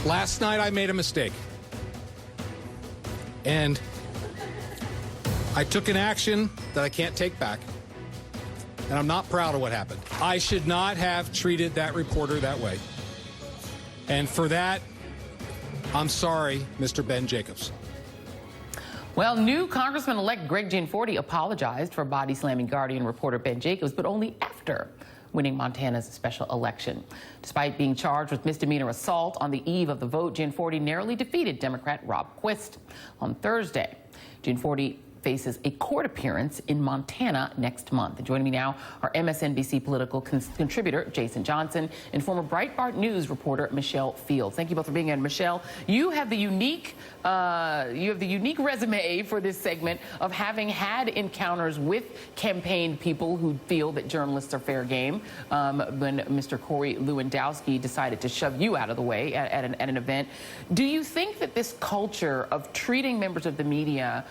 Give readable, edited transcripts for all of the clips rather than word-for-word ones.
Last night I made a mistake. And I took an action that I can't take back. And I'm not proud of what happened. I should not have treated that reporter that way. And for that, I'm sorry, Mr. Ben Jacobs. Well, new Congressman-elect Greg Gianforte apologized for body-slamming Guardian reporter Ben Jacobs, but only after winning Montana's special election. Despite being charged with misdemeanor assault on the eve of the vote, Gianforte narrowly defeated Democrat Rob Quist on Thursday. Gianforte faces a court appearance in Montana next month. And joining me now are MSNBC political contributor Jason Johnson and former Breitbart News reporter Michelle Fields. Thank you both for being here. Michelle, you have the unique resume for this segment of having had encounters with campaign people who feel that journalists are fair game. When Mr. Corey Lewandowski decided to shove you out of the way at an event, do you think that this culture of treating members of the media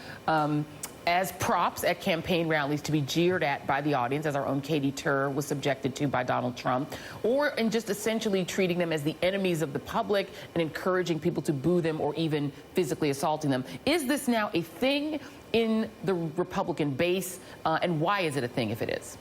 as props at campaign rallies to be jeered at by the audience, as our own Katie Tur was subjected to by Donald Trump, or in just essentially treating them as the enemies of the public and encouraging people to boo them or even physically assaulting them? Is this now a thing in the Republican base, and why is it a thing if it is?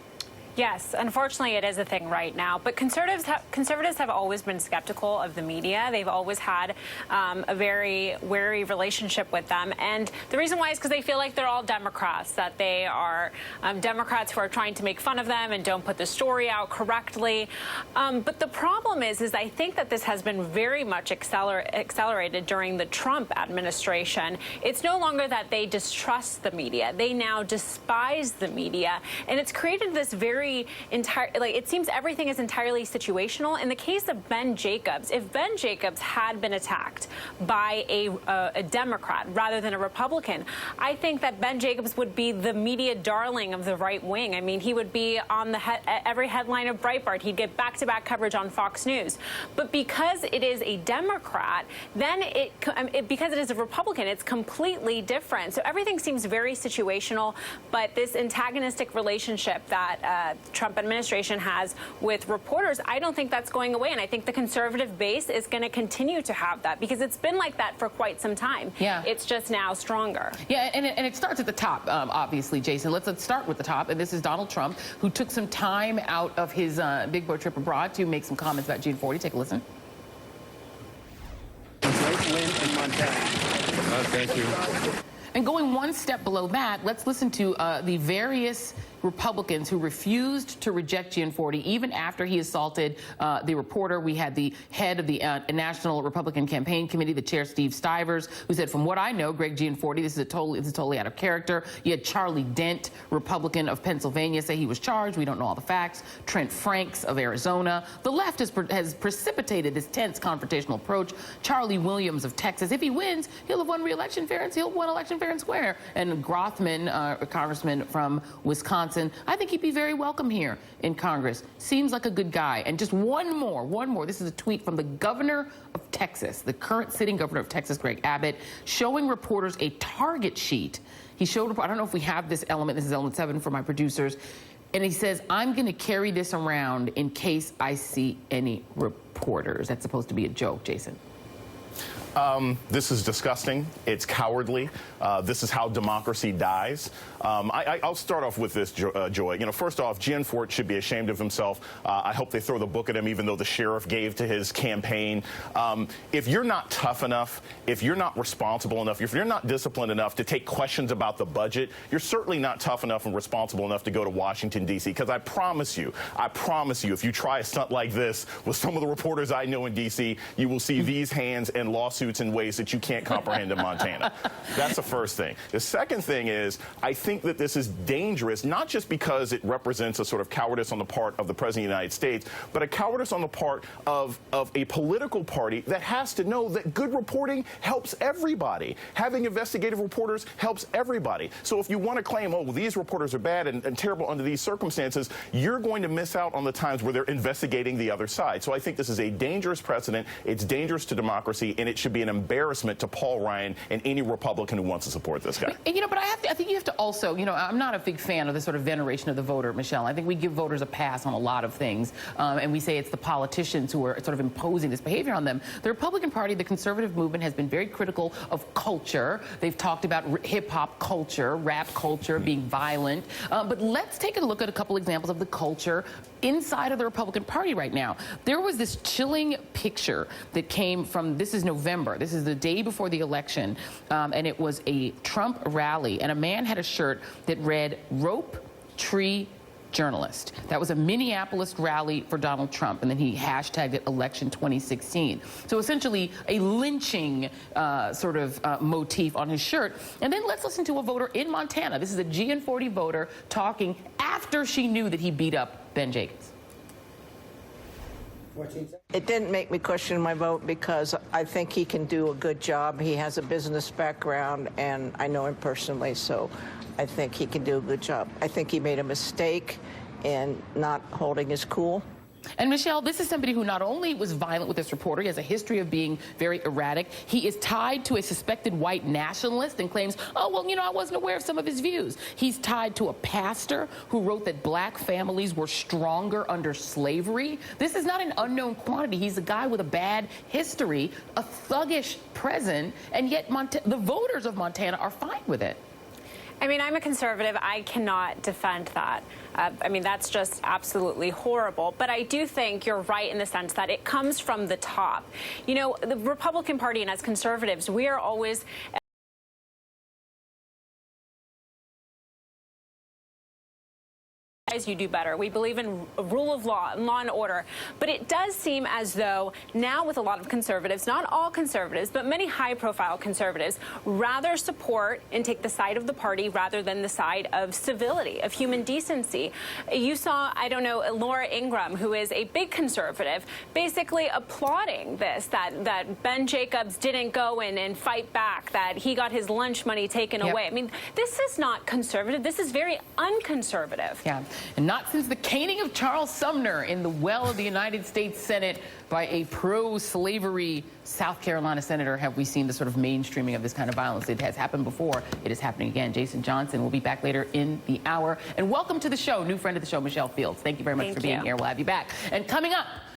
Yes, unfortunately, it is a thing right now. But conservatives have always been skeptical of the media. They've always had a very wary relationship with them. And the reason why is because they feel like they're all Democrats, that they are Democrats who are trying to make fun of them and don't put the story out correctly. But the problem is I think that this has been very much accelerated during the Trump administration. It's no longer that they distrust the media. They now despise the media. And it's created this it seems everything is entirely situational. In the case of Ben Jacobs, if Ben Jacobs had been attacked by a Democrat rather than a Republican, I think that Ben Jacobs would be the media darling of the right wing. I mean, he would be on every headline of Breitbart. He'd get back-to-back coverage on Fox News. But because it is a Democrat, then because it is a Republican, it's completely different. So everything seems very situational, but this antagonistic relationship that Trump administration has with reporters, I don't think that's going away. And I think the conservative base is going to continue to have that because it's been like that for quite some time. Yeah. It's just now stronger. Yeah, and it starts at the top, obviously, Jason. Let's start with the top. And this is Donald Trump, who took some time out of his big boy trip abroad to make some comments about Gianforte. Take a listen. Great win in Montana. Thank you. And going one step below that, let's listen to the various Republicans who refused to reject Gianforte even after he assaulted the reporter. We had the head of the National Republican Campaign Committee, the chair, Steve Stivers, who said, from what I know, Greg Gianforte, this is totally out of character. You had Charlie Dent, Republican of Pennsylvania, say he was charged. We don't know all the facts. Trent Franks of Arizona. The left has precipitated this tense confrontational approach. Charlie Williams of Texas, if he wins, he'll have won re-election fair and he'll win election fair and square. And Grothman, a congressman from Wisconsin, I think he'd be very welcome here in Congress. Seems like a good guy. And just one more. This is a tweet from the governor of Texas, the current sitting governor of Texas, Greg Abbott, showing reporters a target sheet. He showed, I don't know if we have this element. This is element 7 for my producers. And he says, I'm going to carry this around in case I see any reporters. That's supposed to be a joke, Jason. This is disgusting. It's cowardly. This is how democracy dies. I'll start off with this, Joy. You know, first off, Gianforte should be ashamed of himself. I hope they throw the book at him, even though the sheriff gave to his campaign. If you're not tough enough, if you're not responsible enough, if you're not disciplined enough to take questions about the budget, you're certainly not tough enough and responsible enough to go to Washington, D.C. Because I promise you, if you try a stunt like this with some of the reporters I know in D.C., you will see these hands and lawsuits in ways that you can't comprehend in Montana. That's the first thing. The second thing is, I think that this is dangerous, not just because it represents a sort of cowardice on the part of the President of the United States, but a cowardice on the part of a political party that has to know that good reporting helps everybody. Having investigative reporters helps everybody. So if you want to claim, oh, well, these reporters are bad and terrible under these circumstances, you're going to miss out on the times where they're investigating the other side. So I think this is a dangerous precedent. It's dangerous to democracy. and it should be an embarrassment to Paul Ryan and any Republican who wants to support this guy. And, but I think you have to also, I'm not a big fan of the sort of veneration of the voter, Michelle. I think we give voters a pass on a lot of things, and we say it's the politicians who are sort of imposing this behavior on them. The Republican Party, the conservative movement, has been very critical of culture. They've talked about hip-hop culture, rap culture being violent. But let's take a look at a couple examples of the culture inside of the Republican Party right now. There was this chilling picture that came from, this is November, this is the day before the election, and it was a Trump rally, and a man had a shirt that read, "Rope, Tree, Journalist." That was a Minneapolis rally for Donald Trump, and then he hashtagged it Election 2016. So essentially a lynching sort of motif on his shirt. And then let's listen to a voter in Montana. This is a GN40 voter talking after she knew that he beat up Ben Jacobs. It didn't make me question my vote because I think he can do a good job. He has a business background, and I know him personally, so I think he can do a good job. I think he made a mistake in not holding his cool. And Michelle, this is somebody who not only was violent with this reporter, he has a history of being very erratic. He is tied to a suspected white nationalist and claims, oh, well, I wasn't aware of some of his views. He's tied to a pastor who wrote that black families were stronger under slavery. This is not an unknown quantity. He's a guy with a bad history, a thuggish present, and yet the voters of Montana are fine with it. I mean, I'm a conservative. I cannot defend that. I mean, that's just absolutely horrible. But I do think you're right in the sense that it comes from the top. The Republican Party and as conservatives, we are always you do better. We believe in rule of law and law and order. But it does seem as though now with a lot of conservatives, not all conservatives, but many high-profile conservatives, rather support and take the side of the party rather than the side of civility, of human decency. You saw, I don't know, Laura Ingraham, who is a big conservative, basically applauding this, that Ben Jacobs didn't go in and fight back, that he got his lunch money taken away. I mean, this is not conservative. This is very unconservative. Yeah. And not since the caning of Charles Sumner in the well of the United States Senate by a pro-slavery South Carolina senator have we seen the sort of mainstreaming of this kind of violence. It has happened before. It is happening again. Jason Johnson will be back later in the hour. And welcome to the show, new friend of the show, Michelle Fields. Thank you very much for being here. We'll have you back. And coming up,